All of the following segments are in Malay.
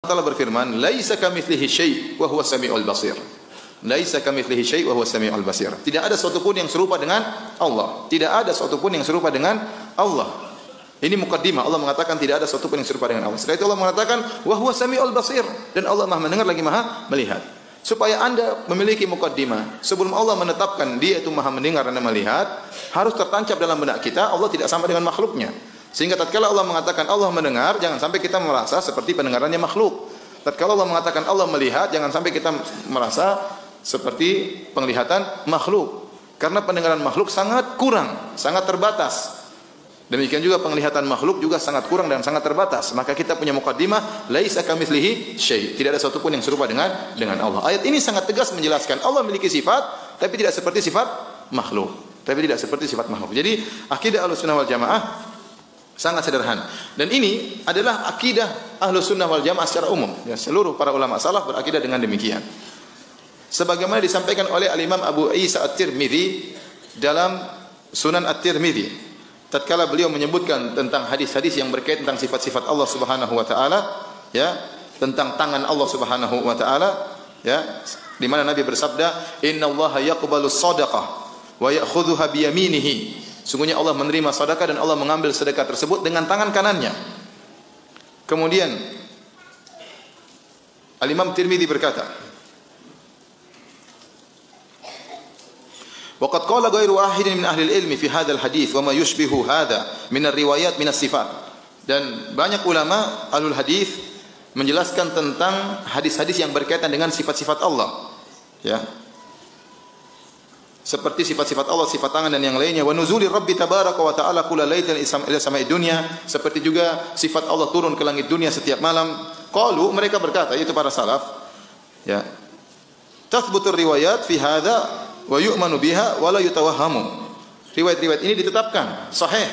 Taala berfirman, "Laisa kamitslihi syai' wa huwas samiul basir." Laisa kamitslihi syai' wa huwas samiul basir. Tidak ada sesuatu pun yang serupa dengan Allah. Tidak ada sesuatu pun yang serupa dengan Allah. Ini mukaddimah. Allah mengatakan tidak ada sesuatu pun yang serupa dengan Allah. Setelah itu Allah mengatakan, "Wa huwas samiul basir." Dan Allah Maha mendengar lagi Maha melihat. Supaya Anda memiliki mukaddimah, sebelum Allah menetapkan Dia itu Maha mendengar dan melihat, harus tertancap dalam benak kita Allah tidak sama dengan makhluknya. Sehingga tatkala Allah mengatakan Allah mendengar, jangan sampai kita merasa seperti pendengarannya makhluk. Tatkala Allah mengatakan Allah melihat, jangan sampai kita merasa seperti penglihatan makhluk. Karena pendengaran makhluk sangat kurang, sangat terbatas. Demikian juga penglihatan makhluk juga sangat kurang dan sangat terbatas. Maka kita punya mukaddimah, laisa kamitslihi syai'. Tidak ada sesuatu pun yang serupa dengan Allah. Ayat ini sangat tegas menjelaskan Allah memiliki sifat, tapi tidak seperti sifat makhluk. Jadi akidah Ahlussunnah wal Jamaah sangat sederhana. Dan ini adalah akidah Ahlussunnah wal Jamaah secara umum. Ya, seluruh para ulama salaf berakidah dengan demikian. Sebagaimana disampaikan oleh Al-Imam Abu Isa At-Tirmidzi dalam Sunan At-Tirmidzi. Tatkala beliau menyebutkan tentang hadis-hadis yang berkaitan tentang sifat-sifat Allah Subhanahu wa taala, ya, tentang tangan Allah Subhanahu wa taala, ya, di mana Nabi bersabda, "Innallaha yaqbalus shadaqah wa ya'khudhuha bi yaminihi." Sungguhnya Allah menerima sedekah dan Allah mengambil sedekah tersebut dengan tangan kanannya. Kemudian Al-Imam Tirmidzi berkata, "Waqad qala ghairu wahidin min ahli al-ilmi fi hadzal hadits wa ma yushbihu hadza min ar-riwayat min as-sifat." Dan banyak ulama ahlul hadis menjelaskan tentang hadis-hadis yang berkaitan dengan sifat-sifat Allah. Ya. Seperti sifat-sifat Allah, sifat tangan dan yang lainnya. Wa nuzuli Rabbi tabaraka wa ta'ala kulla lailatin ila sama'id dunya. Seperti juga sifat Allah turun ke langit dunia setiap malam. Qalu, mereka berkata, yaitu para salaf, ya, tathbutur riwayat fi hadza wa yu'manu biha wa la yutawahhamu. Riwayat-riwayat ini ditetapkan sahih.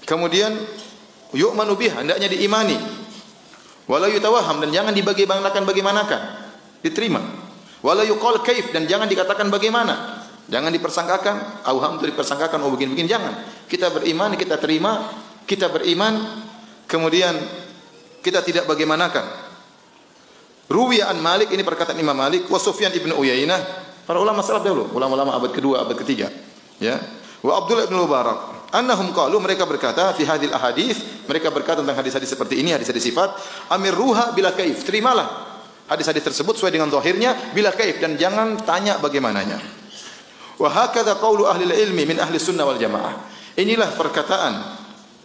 Kemudian yu'manu biha, hendaknya diimani. Wa la yutawahham, dan jangan dibagaimanakan, diterima. Wa la yuqal kaif, dan jangan dikatakan bagaimana. Jangan dipersangkakan, auham itu dipersangkakan, oh begini-begini, jangan. Kita beriman, kita terima, kita beriman, kemudian kita tidak bagaimanakan. Ruwiya an Malik, ini perkataan Imam Malik, wa Sufyan ibn Uyainah, para ulama salaf dahulu, ulama-ulama abad kedua, abad ketiga, ya. Wa Abdullah ibn Mubarak, annahum qalu, mereka berkata fi hadhil ahadits, mereka berkata tentang hadis-hadis seperti ini, hadis-hadis sifat, amir ruha bila kaif, terimalah hadis-hadis tersebut sesuai dengan zahirnya bila kaif, dan jangan tanya bagaimananya. Wa hakadha qaulu ahli ilmi min ahli sunnah wal jamaah. Inilah perkataan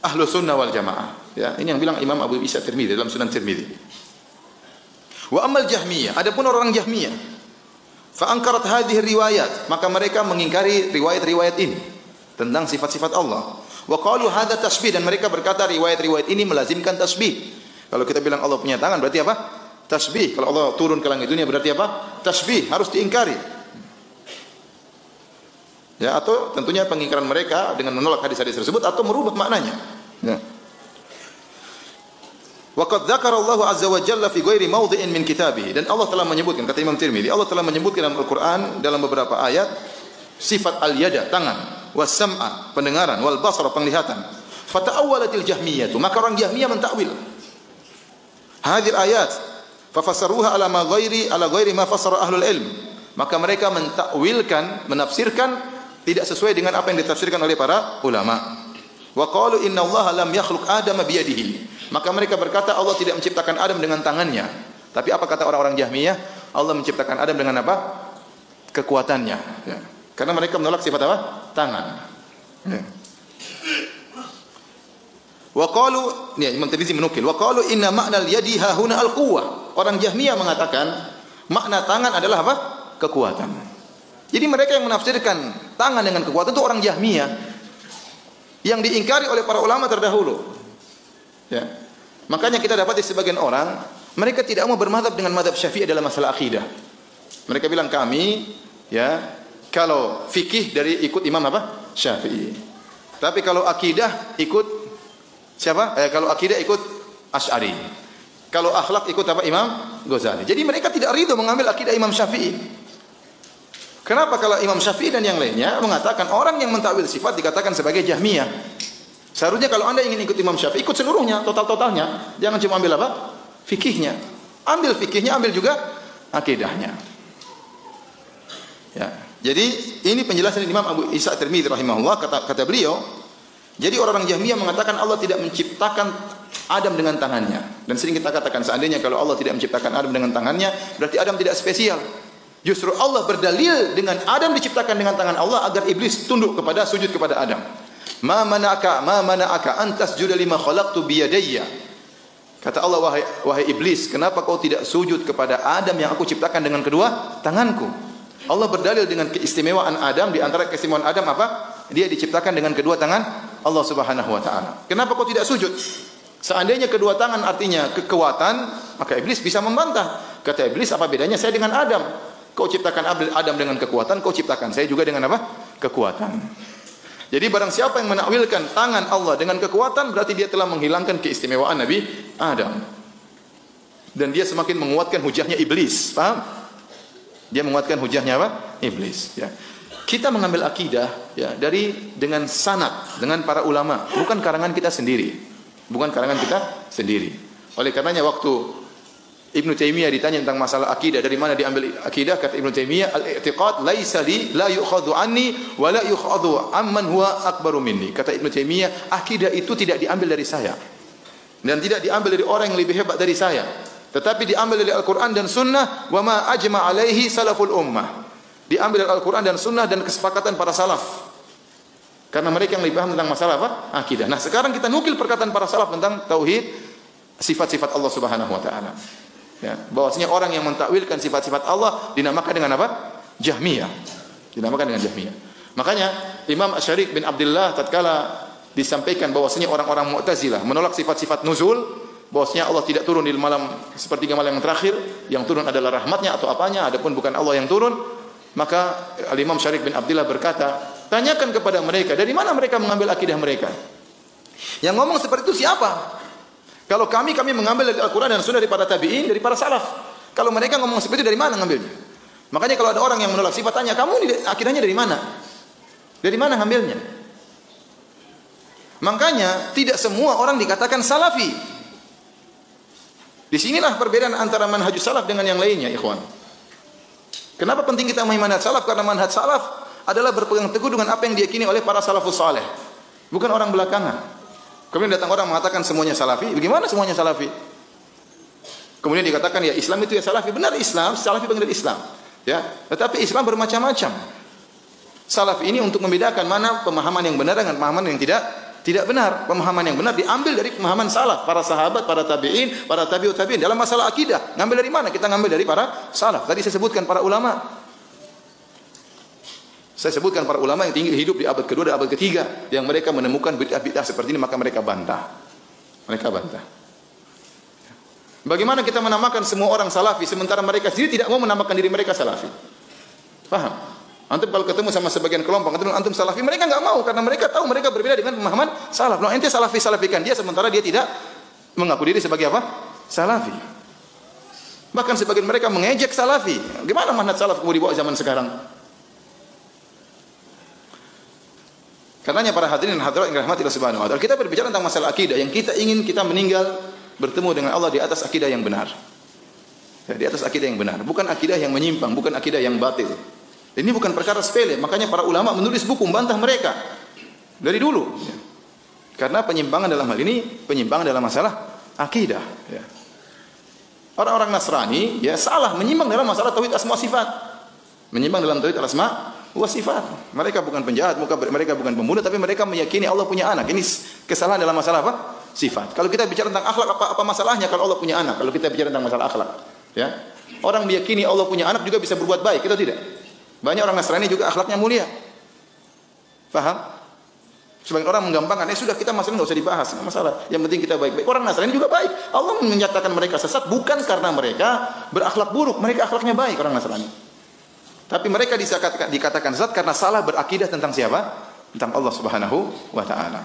ahlu sunnah wal jamaah, ya. Ini yang bilang Imam Abu Isa Tirmidzi dalam Sunan Tirmidzi. Wa amal Jahmiyah, adapun orang Jahmiyah, fa ankarat hadhihi riwayat, maka mereka mengingkari riwayat-riwayat ini tentang sifat-sifat Allah. Wa qalu hadza tasbih, dan mereka berkata riwayat-riwayat ini melazimkan tasbih. Kalau kita bilang Allah punya tangan berarti apa? Tasbih. Kalau Allah turun ke langit dunia berarti apa? Tasbih, harus diingkari. Ya, atau tentunya pengingkaran mereka dengan menolak hadis-hadis tersebut atau merubah maknanya. Ya. Waqad dzakara Allah azza wa jalla fi ghairi mawdhi'in min kitabih, dan Allah telah menyebutkan, kata Imam Tirmidzi, Allah telah menyebutkan dalam Al-Qur'an dalam beberapa ayat sifat al-yada, tangan, was sam'a, pendengaran, wal basara, penglihatan. Fata'awwalatil jahmiyah, maka orang Jahmiyah mentakwil hadhihi ayat, fafassaruha ala ghairi ma fassara ahlul ilm, maka mereka mentakwilkan, menafsirkan tidak sesuai dengan apa yang ditafsirkan oleh para ulama. Wa qalu inna Allah lam yakhluq Adama biyadihi, maka mereka berkata Allah tidak menciptakan Adam dengan tangannya. Tapi apa kata orang-orang Jahmiyah? Allah menciptakan Adam dengan apa? Kekuatannya, ya. Karena mereka menolak sifat apa? Tangan, ya. Wa qalu, ya, Imam Tirmidzi menukil, wa qalu inna ma'nal yadi ha huna al-quwwah. Orang Jahmiyah mengatakan makna tangan adalah apa? Kekuatan. Jadi mereka yang menafsirkan tangan dengan kekuatan itu orang Jahmiyah yang diingkari oleh para ulama terdahulu. Ya. Makanya kita dapat di sebagian orang, mereka tidak mau bermadhab dengan madhab Syafi'i dalam masalah akidah. Mereka bilang kami, ya, kalau fikih dari ikut imam apa? Syafi'i. Tapi kalau akidah ikut siapa? Kalau akidah ikut Asy'ari. Kalau akhlak ikut apa? Imam Ghazali. Jadi mereka tidak ridho mengambil akidah Imam Syafi'i. Kenapa? Kalau Imam Syafi'i dan yang lainnya mengatakan orang yang mentakwil sifat dikatakan sebagai Jahmiyah. Seharusnya kalau Anda ingin ikut Imam Syafi'i, ikut seluruhnya, total-totalnya. Jangan cuma ambil apa? Fikihnya. Ambil fikihnya, ambil juga akidahnya. Ya. Jadi ini penjelasan Imam Abu Isa At-Tirmidzi rahimahullah, kata beliau, jadi orang-orang Jahmiyah mengatakan Allah tidak menciptakan Adam dengan tangannya. Dan sering kita katakan seandainya kalau Allah tidak menciptakan Adam dengan tangannya, berarti Adam tidak spesial. Justru Allah berdalil dengan Adam diciptakan dengan tangan Allah agar iblis tunduk kepada, sujud kepada Adam. Ma mana'aka an tasjuda lima khalaqtu biyadayya. Kata Allah, wahai iblis, kenapa kau tidak sujud kepada Adam yang aku ciptakan dengan kedua tanganku? Allah berdalil dengan keistimewaan Adam. Di antara keistimewaan Adam apa? Dia diciptakan dengan kedua tangan Allah Subhanahu wa taala. Kenapa kau tidak sujud? Seandainya kedua tangan artinya kekuatan, maka iblis bisa membantah. Kata iblis, apa bedanya saya dengan Adam? Kau ciptakan Adam dengan kekuatan, kau ciptakan saya juga dengan apa? Kekuatan. Jadi barang siapa yang menakwilkan tangan Allah dengan kekuatan, berarti dia telah menghilangkan keistimewaan Nabi Adam. Dan dia semakin menguatkan hujahnya iblis. Paham? Dia menguatkan hujahnya apa? Iblis. Ya. Kita mengambil akidah ya dengan sanad, dengan para ulama, bukan karangan kita sendiri. Bukan karangan kita sendiri. Oleh karenanya waktu Ibnu Taimiyah ditanya tentang masalah akidah, dari mana diambil akidah, kata Ibnu Taimiyah, al-i'tiqad laisa li la yu'khadhu anni wa la yu'khadhu amman huwa akbaru minni. Kata Ibnu Taimiyah, akidah itu tidak diambil dari saya dan tidak diambil dari orang yang lebih hebat dari saya, tetapi diambil dari Al-Qur'an dan Sunnah, wa ma ajma alaihi salaful ummah. Diambil dari Al-Qur'an dan Sunnah dan kesepakatan para salaf. Karena mereka yang lebih paham tentang masalah apa? Akidah. Nah, sekarang kita nukil perkataan para salaf tentang tauhid, sifat-sifat Allah Subhanahu wa taala. Ya, bahwasanya orang yang mentakwilkan sifat-sifat Allah dinamakan dengan apa? Jahmiyah. Dinamakan dengan Jahmiyah. Makanya Imam Asy-Syarik bin Abdullah tatkala disampaikan bahwasanya orang-orang Mu'tazilah menolak sifat-sifat nuzul, bahwasanya Allah tidak turun di malam sepertiga malam yang terakhir, yang turun adalah rahmatnya atau apanya, adapun bukan Allah yang turun, maka Imam Syarik bin Abdullah berkata, tanyakan kepada mereka, dari mana mereka mengambil akidah mereka? Yang ngomong seperti itu siapa? Kalau kami mengambil dari Al-Quran dan Sunnah dari para tabi'in, dari para salaf. Kalau mereka ngomong seperti itu, dari mana ngambilnya? Makanya kalau ada orang yang menolak sifat, tanya, kamu akidahnya dari mana? Dari mana ngambilnya? Makanya tidak semua orang dikatakan salafi. Disinilah perbedaan antara manhajus salaf dengan yang lainnya, ikhwan. Kenapa penting kita memahami manhaj salaf? Karena manhaj salaf adalah berpegang teguh dengan apa yang diyakini oleh para salafus saleh, bukan orang belakangan. Kemudian datang orang mengatakan semuanya salafi. Bagaimana semuanya salafi? Kemudian dikatakan ya Islam itu ya salafi. Benar Islam, salafi bagian dari Islam. Ya, tetapi Islam bermacam-macam. Salaf ini untuk membedakan mana pemahaman yang benar dengan pemahaman yang tidak benar. Pemahaman yang benar diambil dari pemahaman salaf, para sahabat, para tabi'in, para tabi'ut tabi'in dalam masalah akidah. Ngambil dari mana? Kita ngambil dari para salaf. Tadi saya sebutkan para ulama. Saya sebutkan para ulama yang tinggal hidup di abad kedua dan abad ketiga, yang mereka menemukan bid'ah-bid'ah seperti ini, maka mereka bantah. Mereka bantah. Bagaimana kita menamakan semua orang salafi sementara mereka sendiri tidak mau menamakan diri mereka salafi? Paham? Antum kalau ketemu sama sebagian kelompok, antum salafi, mereka enggak mau karena mereka tahu mereka berbeda dengan pemahaman salaf. Nah, ente salafikan dia sementara dia tidak mengaku diri sebagai apa? Salafi. Bahkan sebagian mereka mengejek salafi. Gimana manhaj salaf kemudian dibawa zaman sekarang? Karenanya para hadirin dan hadirat yang dirahmati Allah Subhanahu wa taala, kita berbicara tentang masalah akidah yang kita ingin kita meninggal bertemu dengan Allah di atas akidah yang benar. Ya, di atas akidah yang benar, bukan akidah yang menyimpang, bukan akidah yang batil. Ini bukan perkara sepele, makanya para ulama menulis buku membantah mereka dari dulu. Ya. Karena penyimpangan dalam hal ini penyimpangan dalam masalah akidah. Ya. Orang-orang Nasrani ya salah menyimpang dalam masalah tauhid asma sifat, menyimpang dalam tauhid asma wa sifat. Mereka bukan penjahat, mereka bukan pembunuh, tapi mereka meyakini Allah punya anak. Ini kesalahan dalam masalah apa? Sifat. Kalau kita bicara tentang akhlak, apa masalahnya kalau Allah punya anak? Kalau kita bicara tentang masalah akhlak, ya. Orang meyakini Allah punya anak juga bisa berbuat baik, kita tidak. Banyak orang Nasrani juga akhlaknya mulia. Paham? Sebagian orang menggampangkan, sudah kita masalah enggak usah dibahas, enggak masalah. Yang penting kita baik-baik. Orang Nasrani juga baik. Allah menyatakan mereka sesat bukan karena mereka berakhlak buruk, mereka akhlaknya baik orang Nasrani. Tapi mereka dikatakan sesat karena salah berakidah tentang siapa? Tentang Allah Subhanahu wa taala.